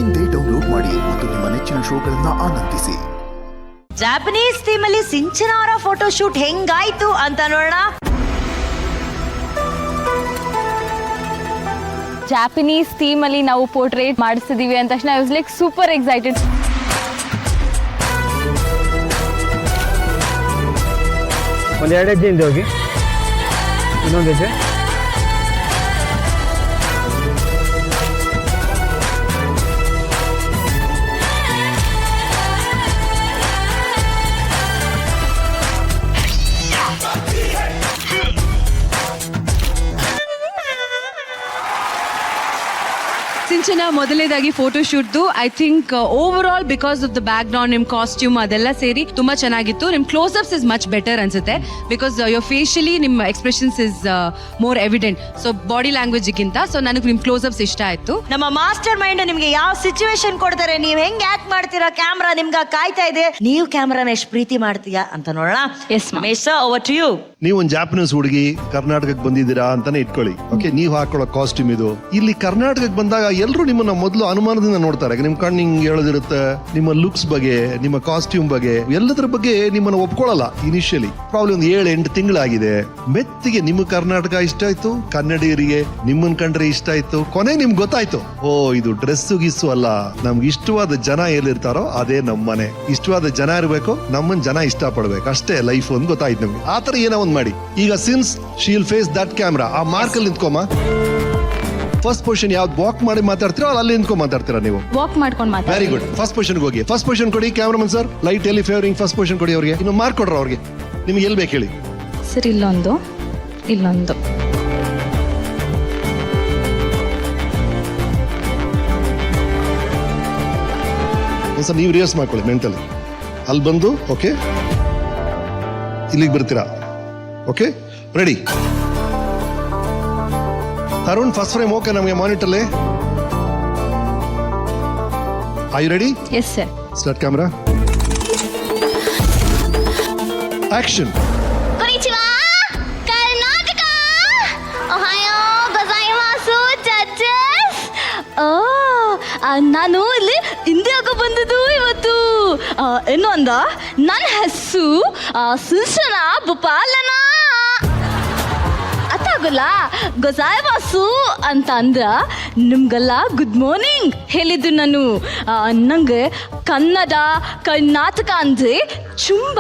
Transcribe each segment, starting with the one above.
ಇಂದೇ ಡೌನ್ಲೋಡ್ ಮಾಡಿ ಮತ್ತು ನಿಮ್ಮ ನೆಚ್ಚಿನ ಶೋಗಳನ್ನ ಆನಂದಿಸಿ. ಜಾಪನೀಸ್ ಥೀಮ್ ಅಲ್ಲಿ ಸಿಂಚನ ಅವರ ಫೋಟೋ ಶೂಟ್ ಹೆಂಗಾಯ್ತು ಅಂತ ನೋಡೋಣ. ಜಾಪನೀಸ್ ಥೀಮ್ ಅಲ್ಲಿ ನಾವು ಪೋರ್ಟ್ರೇಟ್ ಮಾಡಿಸಿದೀವಿ ಅಂದ ತಕ್ಷಣ I was like super excited. ಒಂದು 2 ಹೆಜ್ಜೆ ಹಿಂದೆ ಹೋಗಿ, ಇನ್ನೊಂದು ಹೆಜ್ಜೆ. ಸಿಂಚನ ಮೊದಲನೇದಾಗಿ ಫೋಟೋ ಶೂಟ್ದು I think overall because of the background ನಿಮ್ ಕಾಸ್ಟ್ಯೂಮ್ ಅದೆಲ್ಲ ಸೇರಿ ತುಂಬಾ ಚೆನ್ನಾಗಿತ್ತು. ನಿಮ್ close ups is much better ಅನ್ಸುತ್ತೆ ಬಿಕಾಸ್ ಯೋರ್ ಫೇಶಿಯಲಿ ನಿಮ್ಮ expressions is more evident. So body language ಗಿಂತ ಸೊ ನನಗೆ ನಿಮ್ ಕ್ಲೋಸ್ ಅಪ್ಸ್ ಇಷ್ಟ ಆಯ್ತು. ನಮ್ಮ ಮಾಸ್ಟರ್ ಮೈಂಡ್ ನಿಮ್ಗೆ ಯಾವ ಸಿಚುವೇಶನ್ ಕೊಡ್ತಾರೆ, ನೀವ್ ಹೆಂಗ್ ಆಕ್ಟ್ ಮಾಡ್ತೀರಾ, ಕ್ಯಾಮ್ರಾ ನಿಮ್ಗೆ ಕಾಯ್ತಾ ಇದೆ, ನೀವು ಕ್ಯಾಮ್ರಾನ ಎಷ್ಟು ಪ್ರೀತಿ ಮಾಡ್ತೀಯಾ ಅಂತ ನೋಡೋಣ. Yes over to you. ನೀವು ಒಂದು ಜಾಪನೀಸ್ ಹುಡುಗಿ ಕರ್ನಾಟಕಕ್ಕೆ ಬಂದಿದ್ದೀರಾ ಅಂತಾನೆ ಇಟ್ಕೊಳ್ಳಿ. ಓಕೆ, ನೀವು ಹಾಕೊಳ್ಳೋ ಕಾಸ್ಟ್ಯೂಮ್ ಇದು. ಇಲ್ಲಿ ಕರ್ನಾಟಕಕ್ಕೆ ಬಂದಾಗ ಎಲ್ಲರೂ ನಿಮ್ಮನ್ನ ಮೊದಲು ಅನುಮಾನದಿಂದ ನೋಡ್ತಾರೆ. ನಿಮ್ ಕಣ್ಣು ಹಿಂಗ್ ಹೇಳೋದಿರುತ್ತೆ, ನಿಮ್ಮ ಲುಕ್ಸ್ ಬಗ್ಗೆ, ನಿಮ್ಮ ಕಾಸ್ಟ್ಯೂಮ್ ಬಗ್ಗೆ, ಎಲ್ಲದರ ಬಗ್ಗೆ ನಿಮ್ಮನ್ನ ಒಪ್ಕೊಳ್ಳಲ್ಲ ಇನಿಷಿಯಲಿ. ಪ್ರಾಬ್ಲಮ್ ಒಂದು 7-8 ತಿಂಗಳಾಗಿದೆ. ಮೆತ್ತಿಗೆ ನಿಮ್ಮ ಕರ್ನಾಟಕ ಇಷ್ಟ ಆಯ್ತು, ಕನ್ನಡಿಗರಿಗೆ ನಿಮ್ಮನ್ ಕಂಡ್ರೆ ಇಷ್ಟ ಆಯ್ತು. ಕೊನೆ ನಿಮ್ಗೆ ಗೊತ್ತಾಯ್ತು, ಓ ಇದು ಡ್ರೆಸ್ಸು ಗಿಸ್ಸು ಅಲ್ಲ, ನಮ್ಗೆ ಇಷ್ಟವಾದ ಜನ ಎಲ್ಲಿರ್ತಾರೋ ಅದೇ ನಮ್ಮನೆ. ಇಷ್ಟವಾದ ಜನ ಇರ್ಬೇಕು, ನಮ್ಮನ್ ಜನ ಇಷ್ಟ ಪಡ್ಬೇಕು, ಅಷ್ಟೇ ಲೈಫ್ ಅಂತ ಗೊತ್ತಾಯ್ತು ನಮ್ಗೆ. ಆತರ ಏನೋ ಒಂದ್ ಮಾಡಿ. ಈಗ since Sheel face that camera, ಆ ಮಾರ್ಕಲ್ಲಿ ನಿಂತ್ಕೊಮ್ಮ. ಫಸ್ಟ್ ಪೊಸಿಷನ್ ಯಾವ್ದು ವಾಕ್ ಮಾಡಿ ಮಾತಾಡ್ತೀರೋ ಅಲ್ಲಿ ನಿಂತ್ಕೊಂಡು ಮಾತಾಡ್ತೀರಾ ನೀವು? ವಾಕ್ ಮಾಡ್ಕೊಂಡು ಮಾತಾಡಿ. Very good. ಫಸ್ಟ್ ಪೊಸಿಷನ್ ಹೋಗಿ. ಫಸ್ಟ್ ಪೊಸಿಷನ್ ಕೊಡಿ ಕ್ಯಾಮ್ರಾಮನ್ ಸರ್. ಲೈಟ್ ಎಲ್ಲಿ ಫೇವರಿಂಗ್ ಫಸ್ಟ್ ಪೊಸಿಷನ್ ಕೊಡಿ ಅವ್ರಿಗೆ. ಇನ್ನು ಮಾರ್ಕ್ ಕೊಡ್ರ ಅವ್ರಿಗೆ. ನಿಮ್ಗೆ ಎಲ್ಲಿ ಬೇಕು ಹೇಳಿ ಸರ್. ಇಲ್ಲೊಂದು, ಇಲ್ಲೊಂದು. ಸರ್ ನೀವು ರಿಹರ್ಸ್ ಮಾಡ್ಕೊಳ್ಳಿ ಮೆಂಟಲಿ. ಅಲ್ಲಿ ಬಂದು ಓಕೆ, ಇಲ್ಲಿಗೆ ಬರ್ತೀರಾ. Okay, ready. Tarun first frame okay ನಮಗೆ ಮಾನಿಟರ್ಲಿ. Are you ready? Yes sir. Start camera, action. Konnichiwa, Karnataka. Ohayo gozaimasu, judges. ನಾನು ಇಲ್ಲಿ ಇಂಡಿಯಾಗೆ ಬಂದಿದ್ದು ಇವತ್ತು. ಏನು ಅಂದ, ನನ್ನ ಹೆಸರು ಸಿಂಚನ ಭೂಪಾಲನ. ಅತ್ತಾಗಲ್ಲ ಗೊಜಾಯ್ವಾಸು ಅಂತ ಅಂದ್ರ ನಿಮ್ಗೆಲ್ಲ ಗುಡ್ ಮಾರ್ನಿಂಗ್ ಹೇಳಿದ್ದು ನಾನು. ನಂಗೆ ಕನ್ನಡ ಕರ್ನಾಟಕ ಅಂದರೆ ತುಂಬ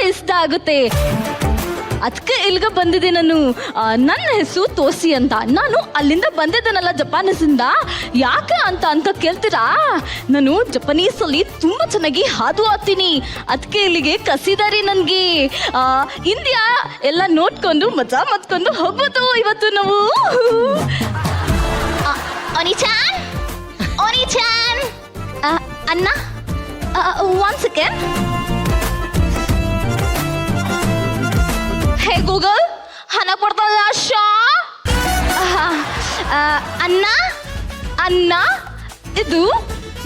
ಇಷ್ಟ ಆಗುತ್ತೆ. ಅದಕ್ಕೆ ಇಲ್ಲಿಗೆ ಬಂದಿದ್ದೆ ನಾನು. ನನ್ನ ಹೆಸರು ತೋಸಿ ಅಂತ. ನಾನು ಅಲ್ಲಿಂದ ಬಂದಿದ್ದೇನಲ್ಲ ಜಪಾನೀಸಿಂದ. ಯಾಕೆ ಅಂತ ಕೇಳ್ತೀರಾ? ನಾನು ಜಪಾನೀಸಲ್ಲಿ ತುಂಬ ಚೆನ್ನಾಗಿ ಹಾದು ಹಾಡ್ತೀನಿ. ಅದಕ್ಕೆ ಇಲ್ಲಿಗೆ ಕಸಿದಾರಿ ನನಗೆ. ಇಂಡಿಯಾ ಎಲ್ಲ ನೋಡ್ಕೊಂಡು ಮಜಾ ಮಾಡ್ಕೊಂಡು ಹೋಗ್ಬೋದು ಇವತ್ತು ನಾವು. ಓನಿಚಾನ್ ಅಣ್ಣ, 1 ಸೆಕೆಂಡ್. ಹೇ ಗೂಗಲ್, ಹಣ ಕೊಡ್ತಲ್ಲ ಶಾ. ಅನ್ನ ಇದು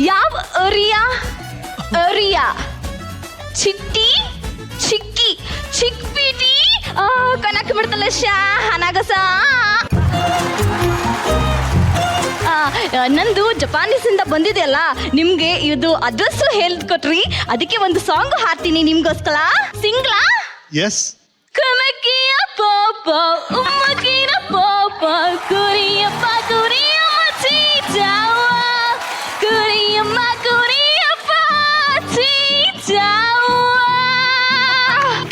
ಯಾವ ಏರಿಯಾ? ಚಿಟ್ಟಿ, ಚಿಕ್ಕಿ, ಚಿಕ್ಪಿಟಿ ಕಣಕ್ಕೆ ಬಿಡ್ತಲ್ಲ ಶಾ ಹಣಗಸ. ನಂದು ಜಪಾನೀಸಿಂದ ಬಂದಿದೆಯಲ್ಲ, ನಿಮ್ಗೆ ಇದು ಅಡ್ರೆಸ್ ಹೇಳ್ಕೊಟ್ರಿ. ಅದಕ್ಕೆ ಒಂದು ಸಾಂಗ್ ಹಾಡ್ತೀನಿ ನಿಮ್ಗೋಸ್ಕರ. ಸಿಂಗ್ಲಾ? ಎಸ್. ಕಮಕಿಯ ಪಾಪ ಉಮ್ಮಕಿನ ಪಾಪ ಕುರಿಯಪ್ಪ ಕುರಿಯಮ್ಮ ಚೀಚಾವ ಕುರಿಯಮ್ಮ ಕುರಿಯಪ್ಪ ಚೀಚಾವ.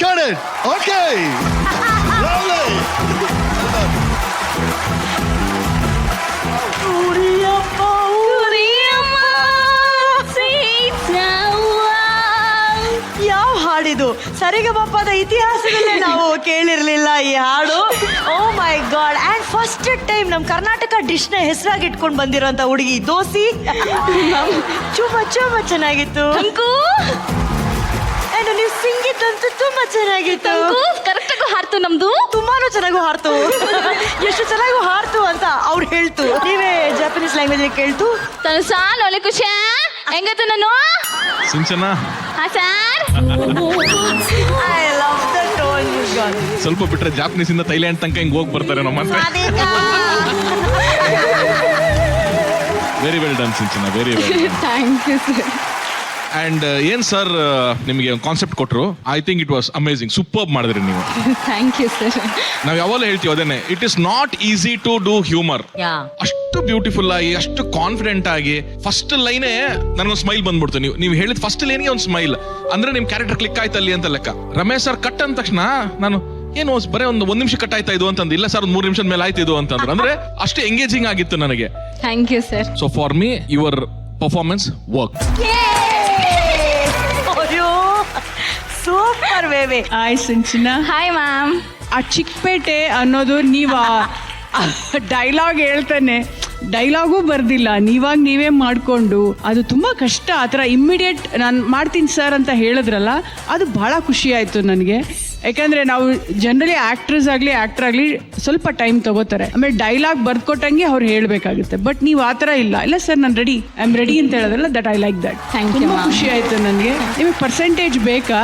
Got it. Okay. Lovely. ಕುರಿಯಪ್ಪ ಕುರಿಯಮ್ಮ ಚೀಚಾವ. ಯಾವ ಹಾಡಿದು? ಸರಿಗಮಪದ ಇತಿಹಾಸದಲ್ಲೇ ನಾವು ಕೇಳಿರ್ಲಿಲ್ಲ ಈ ಹಾಡು. ಓ ಮೈ ಗಾಡ್. ಅಂಡ್ ಫಸ್ಟ್ ಟೈಮ್ ನಮ್ ಕರ್ನಾಟಕ ಡಿಶ್ ನ ಹೆಸರಾಗಿ ಇಟ್ಕೊಂಡು ಬಂದಿರೋಂತ ಹುಡುಗಿ ದೋಸಿ. ತುಂಬಾ ಚೆನ್ನಾಗಿತ್ತು. ಅಂಡ್ ನೀವು ಸಿಂಗಿತ್ತಂತೂ ತುಂಬಾ ಚೆನ್ನಾಗಿತ್ತು. ಕರೆಕ್ಟ್ ಆಗಿ ಹಾಡ್ತು ನಮ್ದು. ತುಂಬಾನು ಚೆನ್ನಾಗೂ ಹಾಡ್ತು. ಎಷ್ಟು ಚೆನ್ನಾಗೂ ಹಾಡ್ತು ಅಂತ ಅವ್ರು ಹೇಳ್ತು. ನೀವೇ ಜಪಾನೀಸ್ ಲ್ಯಾಂಗ್ವೇಜ್ ಕೇಳ್ತು. ತನಸಾನ್ ಒಳ್ಳೆ ಖುಷಿ. ಹೆಂಗತ್ತು ನಾನು ಸಿಂಚನ? ಹಾ sir. I love the tone. ಸ್ವಲ್ಪ ಬಿಟ್ರೆ ಜಾಪನೀಸ್ ಇಂದ ಥೈಲ್ಯಾಂಡ್ ತನಕ ಹಿಂಗ್ ಹೋಗಿ ಬರ್ತಾರೆ ನಮ್ಮ very well done Sinchana, very well done. Thank you sir. And ಏನ್ ಸರ್ ನಿಮಗೆ ಕಾನ್ಸೆಪ್ಟ್ ಕೊಟ್ರು, I think it was amazing, super ಮಾಡಿದ್ರಿ ನೀವು. Thank you sir. ನಾವ್ ಯಾವಾಗಲೂ ಹೇಳ್ತೀವಿ ಅದೇನೆ, it is not easy to do humour. ಅಷ್ಟು ಬ್ಯೂಟಿಫುಲ್ ಆಗಿ, ಅಷ್ಟು ಕಾನ್ಫಿಡೆಂಟ್ ಆಗಿ, ಫಸ್ಟ್ ಲೈನೇ ನನಗೊಂದು ಸ್ಮೈಲ್ ಬಂದ್ಬಿಡ್ತು. ನೀವು ಹೇಳಿದ ಫಸ್ಟ್ ಲೈನ್ಗೆ ಒಂದು ಸ್ಮೈಲ್ ಅಂದ್ರೆ ನಿಮ್ ಕ್ಯಾರೆಕ್ಟರ್ ಕ್ಲಿಕ್ ಆಯ್ತಲ್ಲಿ ಅಂತ ಲೆಕ್ಕ. ರಮೇಶ್ ಸರ್ ಕಟ್ ಅಂದ ತಕ್ಷಣ ನಾನು ಏನು ಬರೀ ಒಂದ್ ನಿಮಿಷ ಕಟ್ ಆಯ್ತಾ ಇದು ಅಂತಂದು, ಇಲ್ಲ ಸರ್ 3 ನಿಮಿಷದ ಮೇಲೆ ಆಯ್ತು ಇದು ಅಂತಂದ್ರೆ, ಅಂದ್ರೆ ಅಷ್ಟು ಎಂಗೇಜಿಂಗ್ ಆಗಿತ್ತು ನನಗೆ. Thank you sir. So for me your performance work. Super baby. Hi Sinchana. Hi ma'am. ಆ ಚಿಕ್ಕಪೇಟೆ ಅನ್ನೋದು ನೀವು ಡೈಲಾಗ್ ಹೇಳ್ತಾನೆ, ಡೈಲಾಗೂ ಬರ್ದಿಲ್ಲ, ನೀವೇ ಮಾಡಿಕೊಂಡು, ಅದು ತುಂಬ ಕಷ್ಟ. ಆ ಥರ ಇಮ್ಮಿಡಿಯೇಟ್ ನಾನು ಮಾಡ್ತೀನಿ ಸರ್ ಅಂತ ಹೇಳಿದ್ರಲ್ಲ, ಅದು ಭಾಳ ಖುಷಿ ಆಯಿತು ನನಗೆ. ಯಾಕಂದರೆ ನಾವು ಜನರಲಿ ಆ್ಯಕ್ಟರ್ ಆಗಲಿ ಸ್ವಲ್ಪ ಟೈಮ್ ತೊಗೋತಾರೆ, ಆಮೇಲೆ ಡೈಲಾಗ್ ಬರ್ದ್ಕೊಟ್ಟಂಗೆ ಅವ್ರು ಹೇಳಬೇಕಾಗುತ್ತೆ. ಬಟ್ ನೀವು ಆ ಥರ ಇಲ್ಲ ಸರ್ ನಾನು ರೆಡಿ, ಐ ಆಮ್ ರೆಡಿ ಅಂತ ಹೇಳೋದಲ್ಲ, that I like that. Thank you, ತುಂಬ ma'am. ಖುಷಿ ಆಯಿತು ನನಗೆ. ನಿಮಗೆ ಪರ್ಸೆಂಟೇಜ್ ಬೇಕಾ?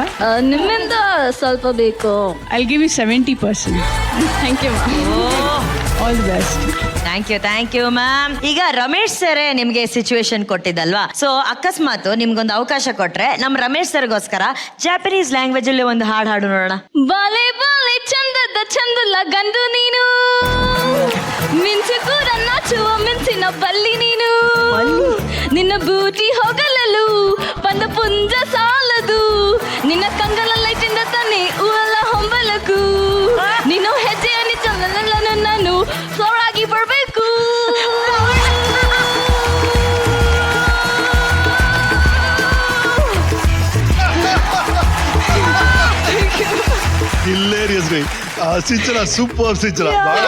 ನಿಮ್ಮಿಂದ ಸ್ವಲ್ಪ ಬೇಕು. I give you 70%. Thank you ma'am. All the best. Thank you ma'am. ಈಗ ರಮೇಶ್ ಸರೇ ನಿಮ್ಗೆ ಸಿಚುವೇಶನ್ ಕೊಟ್ಟಿದ್ದಲ್ವಾ, ಸೊ ಅಕಸ್ಮಾತ್ ನಿಮ್ಗೊಂದು ಅವಕಾಶ ಕೊಟ್ರೆ ನಮ್ಮ ರಮೇಶ್ ಸರ್ಗೋಸ್ಕರ ಜಾಪನೀಸ್ ಲ್ಯಾಂಗ್ವೇಜ್ ಅಲ್ಲಿ ಒಂದು ಹಾಡು ನೋಡೋಣ. ಬಾಲೆ ಬಾಲೆ ಚಂದದ ಚಂದಲ ಗಂಡು ನೀನು, ಮಿಂಚು ಕೂಡ ನಾಚುವ ಮಿಂಚಿನ ಬಲ್ಲಿ ನೀನು, ನಿನ್ನ ಬೂಟಿ ಹೊಗಲಲು ಬಂದ ಪುಂಜ ಸಾಲದು, ನಿನ್ನ ಕಂಗಲಲ್ಲೈತಿಂದ ತಾನೆ ಊರೆಲ್ಲ ಹೊಂಬಲಕು, ನೀನು ಹೆಜ್ಜೆಯ ನಿಚ್ಚಲ್ಲ ನಾನು ಫ್ಲೋರಾಗಿ ಬರ್ಬೇಕು. ಹಿಲ್ಲೇರಿಯಸ್ ರೀ. ಸಿಂಚನ ಸೂಪರ್ ಸಿಂಚನ, ಬಹಳ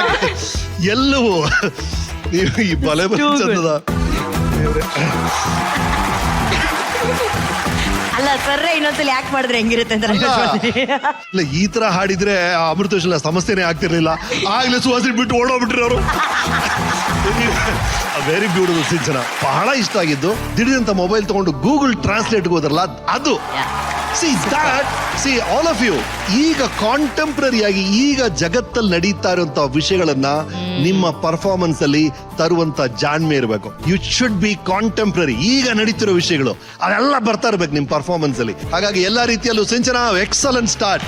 ಎಲ್ಲವೂ ನೀವು ಈ ಬಲೆ ಚಂದದ. ಅಲ್ಲ ಸರ್ರೆ ಇನ್ನೊಂದ್ಸಲಿ ಯಾಕೆ ಮಾಡಿದ್ರೆ ಹೆಂಗಿರುತ್ತೆ ಅಂತ ಇಲ್ಲ, ಈ ತರ ಹಾಡಿದ್ರೆ ಅಮೃತೋಷಲ ಸಮಸ್ಯೆನೇ ಆಗ್ತಿರ್ಲಿಲ್ಲ. ಆಗ್ಲೇ ಸುವಾಸಿನಿ ಬಿಟ್ಟು ಓಡೋಗ್ಬಿಟ್ರಿ ಅವರು. ವೆರಿ ಬ್ಯೂಟಿಫುಲ್ ಸಿಂಚನ, ಬಹಳ ಇಷ್ಟ ಆಗಿದ್ದು. ದಿಢೀರಂತ ಮೊಬೈಲ್ ತಗೊಂಡು ಗೂಗಲ್ ಟ್ರಾನ್ಸ್ಲೇಟ್ ಹೋದ್ರಲ್ಲ, ಅದು ಸಿ ಆಲ್ ಆಫ್ ಯು ಈಗ ಕಾಂಟೆಂಪ್ರರಿ ಆಗಿ ಈಗ ಜಗತ್ತಲ್ಲಿ ನಡೀತಾ ಇರುವಂತ ವಿಷಯಗಳನ್ನ ನಿಮ್ಮ ಪರ್ಫಾರ್ಮೆನ್ಸ್ ಅಲ್ಲಿ ತರುವಂತ ಜಾಣ್ಮೆ ಇರಬೇಕು. ಯು ಶುಡ್ ಬಿ ಕಾಂಟೆಂಪ್ರರಿ, ಈಗ ನಡೀತಿರೋ ವಿಷಯಗಳು ಅದೆಲ್ಲ ಬರ್ತಾ ಇರ್ಬೇಕು ನಿಮ್ ಪರ್ಫಾರ್ಮೆನ್ಸ್ ಅಲ್ಲಿ. ಹಾಗಾಗಿ ಎಲ್ಲಾ ರೀತಿಯಲ್ಲೂ Sinchana excellent start.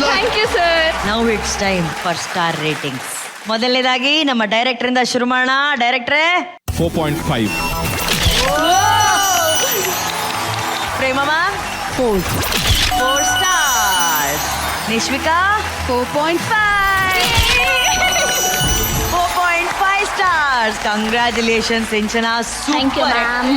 Thank you sir. Now it's time for star ratings. ಮೊದಲನೇದಾಗಿ ನಮ್ಮ ಡೈರೆಕ್ಟರ್ ಇಂದ ಶುರು ಮಾಡೋಣ. ಡೈರೆಕ್ಟ್ರೇ 4.5. Premamma 4 stars. Nishvika 4.5 stars. Congratulations Sinchana, Thank you, super. ma'am.